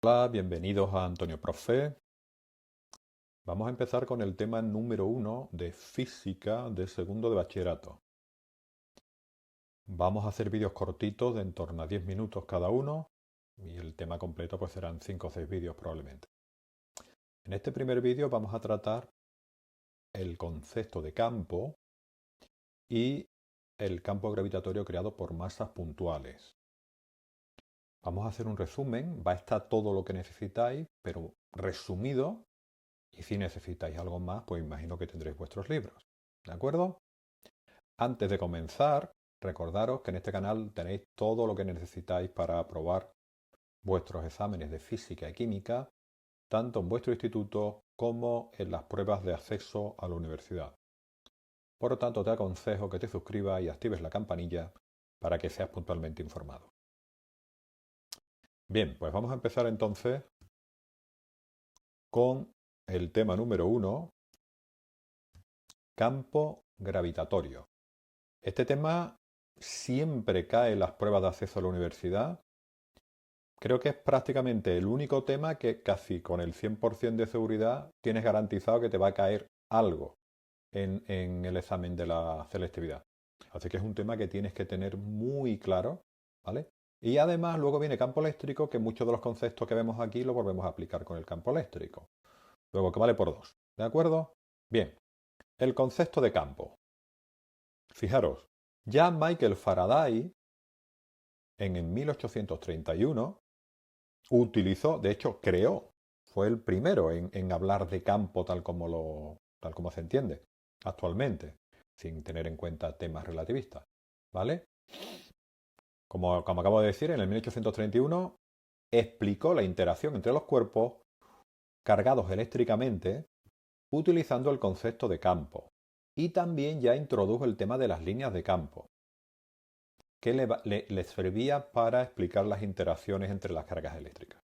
Hola, bienvenidos a Antonio Profe. Vamos a empezar con el tema número 1 de física de segundo de bachillerato. Vamos a hacer vídeos cortitos de en torno a 10 minutos cada uno y el tema completo pues serán 5 o 6 vídeos probablemente. En este primer vídeo vamos a tratar el concepto de campo y el campo gravitatorio creado por masas puntuales. Vamos a hacer un resumen, va a estar todo lo que necesitáis, pero resumido. Y si necesitáis algo más, pues imagino que tendréis vuestros libros. ¿De acuerdo? Antes de comenzar, recordaros que en este canal tenéis todo lo que necesitáis para aprobar vuestros exámenes de física y química, tanto en vuestro instituto como en las pruebas de acceso a la universidad. Por lo tanto, te aconsejo que te suscribas y actives la campanilla para que seas puntualmente informado. Bien, pues vamos a empezar entonces con el tema número 1, campo gravitatorio. Este tema siempre cae en las pruebas de acceso a la universidad. Creo que es prácticamente el único tema que casi con el 100% de seguridad tienes garantizado que te va a caer algo en el examen de la selectividad. Así que es un tema que tienes que tener muy claro, ¿vale? Y además luego viene campo eléctrico, que muchos de los conceptos que vemos aquí lo volvemos a aplicar con el campo eléctrico. Luego que vale por 2. ¿De acuerdo? Bien, el concepto de campo. Fijaros, ya Michael Faraday en 1831 utilizó, de hecho creó, fue el primero en hablar de campo tal como se entiende actualmente, sin tener en cuenta temas relativistas. ¿Vale? Como acabo de decir, en el 1831 explicó la interacción entre los cuerpos cargados eléctricamente utilizando el concepto de campo. Y también ya introdujo el tema de las líneas de campo, que le servía para explicar las interacciones entre las cargas eléctricas.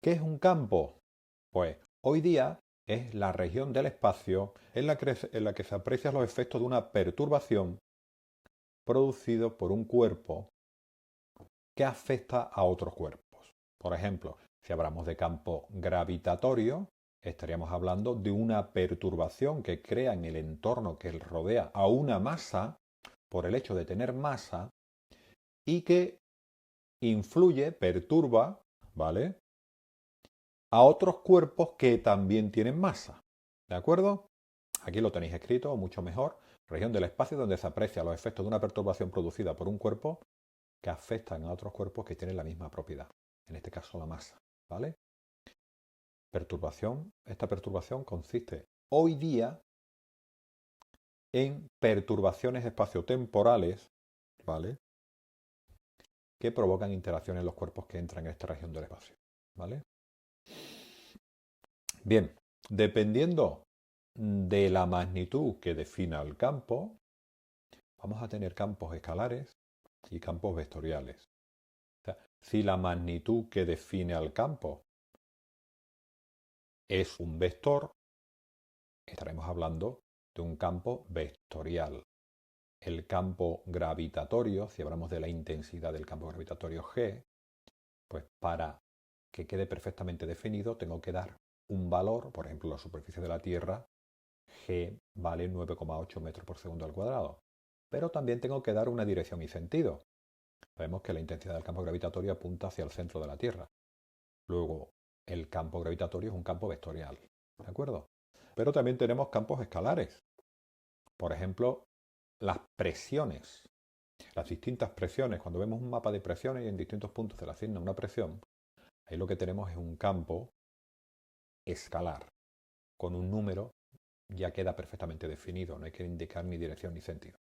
¿Qué es un campo? Pues hoy día es la región del espacio en la que se aprecian los efectos de una perturbación producido por un cuerpo que afecta a otros cuerpos. Por ejemplo, si hablamos de campo gravitatorio, estaríamos hablando de una perturbación que crea en el entorno que rodea a una masa por el hecho de tener masa y que influye, perturba, ¿vale? A otros cuerpos que también tienen masa. ¿De acuerdo? Aquí lo tenéis escrito, mucho mejor. Región del espacio donde se aprecia los efectos de una perturbación producida por un cuerpo que afectan a otros cuerpos que tienen la misma propiedad. En este caso la masa. ¿Vale? Perturbación. Esta perturbación consiste hoy día en perturbaciones espaciotemporales, ¿vale? Que provocan interacciones en los cuerpos que entran en esta región del espacio. ¿Vale? Bien, dependiendo de la magnitud que defina el campo, vamos a tener campos escalares y campos vectoriales. O sea, si la magnitud que define al campo es un vector, estaremos hablando de un campo vectorial. El campo gravitatorio, si hablamos de la intensidad del campo gravitatorio G, pues para que quede perfectamente definido tengo que dar un valor, por ejemplo, la superficie de la Tierra, G vale 9,8 metros por segundo al cuadrado. Pero también tengo que dar una dirección y sentido. Sabemos que la intensidad del campo gravitatorio apunta hacia el centro de la Tierra. Luego, el campo gravitatorio es un campo vectorial. ¿De acuerdo? Pero también tenemos campos escalares. Por ejemplo, las presiones. Las distintas presiones. Cuando vemos un mapa de presiones y en distintos puntos se le asigna una presión, ahí lo que tenemos es un campo escalar. Con un número ya queda perfectamente definido. No hay que indicar ni dirección ni sentido.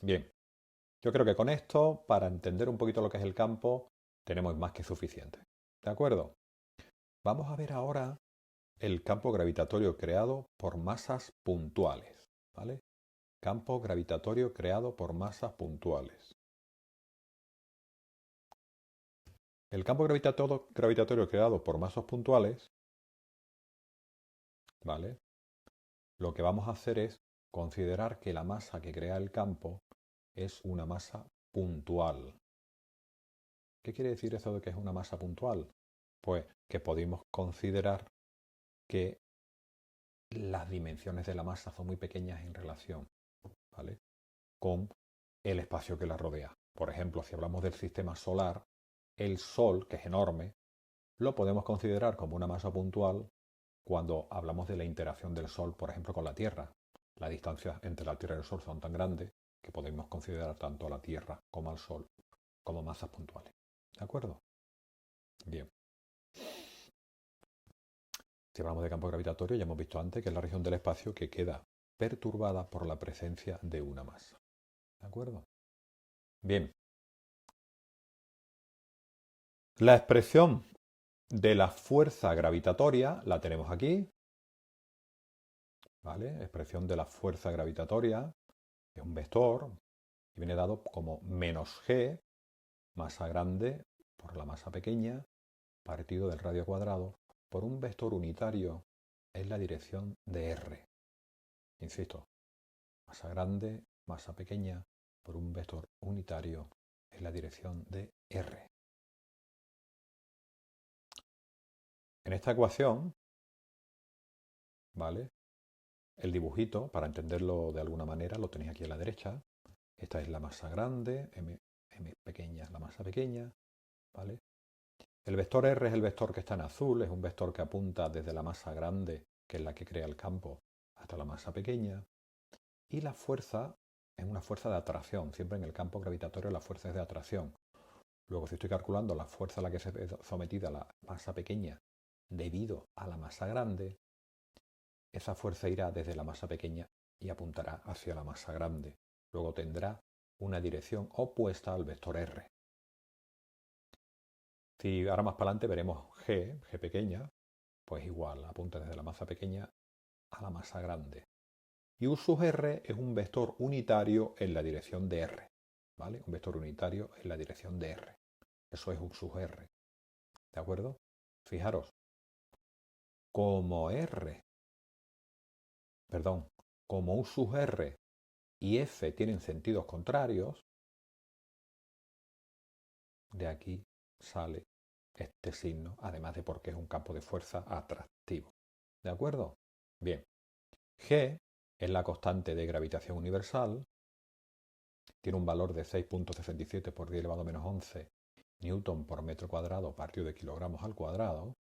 Bien, yo creo que con esto, para entender un poquito lo que es el campo, tenemos más que suficiente. ¿De acuerdo? Vamos a ver ahora el campo gravitatorio creado por masas puntuales. ¿Vale? Campo gravitatorio creado por masas puntuales. El campo gravitatorio creado por masas puntuales, ¿vale? Lo que vamos a hacer es considerar que la masa que crea el campo es una masa puntual. ¿Qué quiere decir eso de que es una masa puntual? Pues que podemos considerar que las dimensiones de la masa son muy pequeñas en relación, ¿vale?, con el espacio que la rodea. Por ejemplo, si hablamos del sistema solar, el Sol, que es enorme, lo podemos considerar como una masa puntual cuando hablamos de la interacción del Sol, por ejemplo, con la Tierra. Las distancias entre la Tierra y el Sol son tan grandes que podemos considerar tanto a la Tierra como al Sol como masas puntuales. ¿De acuerdo? Bien. Si hablamos de campo gravitatorio, ya hemos visto antes que es la región del espacio que queda perturbada por la presencia de una masa. ¿De acuerdo? Bien. La expresión de la fuerza gravitatoria la tenemos aquí. ¿Vale? Expresión de la fuerza gravitatoria es un vector y viene dado como menos g, masa grande por la masa pequeña, partido del radio cuadrado por un vector unitario en la dirección de r. Insisto, masa grande, masa pequeña por un vector unitario en la dirección de r. En esta ecuación, ¿vale?, el dibujito, para entenderlo de alguna manera, lo tenéis aquí a la derecha. Esta es la masa grande, m pequeña es la masa pequeña, ¿vale? El vector r es el vector que está en azul, es un vector que apunta desde la masa grande, que es la que crea el campo, hasta la masa pequeña. Y la fuerza es una fuerza de atracción. Siempre en el campo gravitatorio la fuerza es de atracción. Luego, si estoy calculando la fuerza a la que se ve sometida la masa pequeña debido a la masa grande, esa fuerza irá desde la masa pequeña y apuntará hacia la masa grande. Luego tendrá una dirección opuesta al vector r. Si ahora más para adelante veremos g pequeña, pues igual, apunta desde la masa pequeña a la masa grande. Y u sub r es un vector unitario en la dirección de r, ¿vale? Un vector unitario en la dirección de r. Eso es u sub r, ¿de acuerdo? Fijaros, como u sub r y f tienen sentidos contrarios, de aquí sale este signo, además de porque es un campo de fuerza atractivo. ¿De acuerdo? Bien. G es la constante de gravitación universal. Tiene un valor de 6.67 por 10 elevado a menos 11 newton por metro cuadrado partido de kilogramos al cuadrado.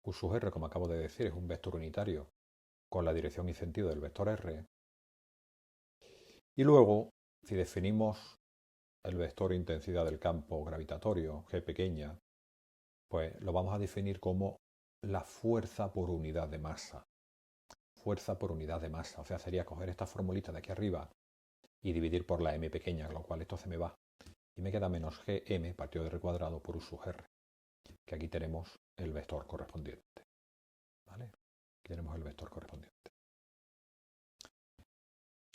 U sub r, como acabo de decir, es un vector unitario con la dirección y sentido del vector r. Y luego, si definimos el vector intensidad del campo gravitatorio, G pequeña, pues lo vamos a definir como la fuerza por unidad de masa. Fuerza por unidad de masa. O sea, sería coger esta formulita de aquí arriba y dividir por la m pequeña, con lo cual esto se me va. Y me queda menos gm partido de r cuadrado por u sub r. Que aquí tenemos el vector correspondiente. ¿Vale? Aquí tenemos el vector correspondiente.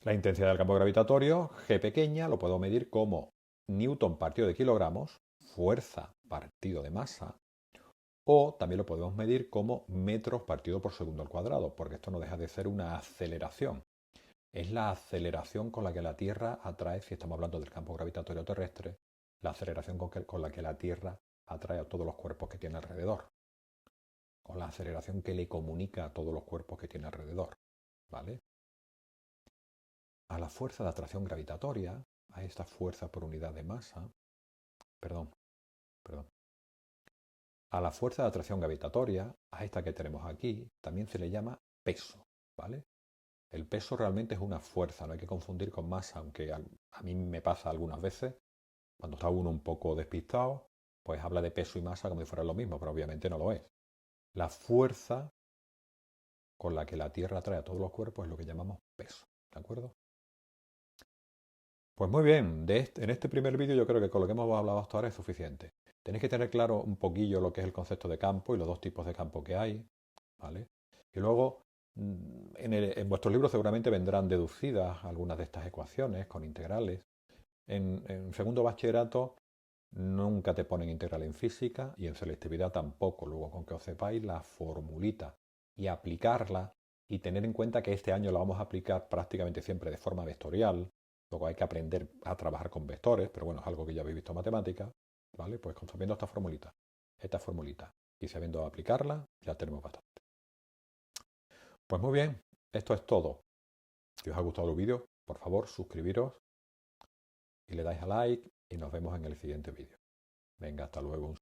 La intensidad del campo gravitatorio, G pequeña, lo puedo medir como newton partido de kilogramos, fuerza partido de masa, o también lo podemos medir como metros partido por segundo al cuadrado, porque esto no deja de ser una aceleración. Es la aceleración con la que la Tierra atrae, si estamos hablando del campo gravitatorio terrestre, la aceleración con la que la Tierra atrae a todos los cuerpos que tiene alrededor. Con la aceleración que le comunica a todos los cuerpos que tiene alrededor. ¿Vale? A la fuerza de atracción gravitatoria, a esta fuerza por unidad de masa, a la fuerza de atracción gravitatoria, a esta que tenemos aquí, también se le llama peso, ¿vale? El peso realmente es una fuerza, no hay que confundir con masa, aunque a mí me pasa algunas veces, cuando está uno un poco despistado, pues habla de peso y masa como si fuera lo mismo, pero obviamente no lo es. La fuerza con la que la Tierra atrae a todos los cuerpos es lo que llamamos peso, ¿de acuerdo? Pues muy bien, en este primer vídeo yo creo que con lo que hemos hablado hasta ahora es suficiente. Tenéis que tener claro un poquillo lo que es el concepto de campo y los dos tipos de campo que hay, ¿vale? Y luego, en vuestros libros seguramente vendrán deducidas algunas de estas ecuaciones con integrales. En segundo bachillerato nunca te ponen integral en física y en selectividad tampoco. Luego, con que os sepáis la formulita y aplicarla y tener en cuenta que este año la vamos a aplicar prácticamente siempre de forma vectorial. Luego hay que aprender a trabajar con vectores, pero bueno, es algo que ya habéis visto en matemáticas, ¿vale? Pues sabiendo esta formulita, y sabiendo aplicarla, ya tenemos bastante. Pues muy bien, esto es todo. Si os ha gustado el vídeo, por favor, suscribiros y le dais a like y nos vemos en el siguiente vídeo. Venga, hasta luego.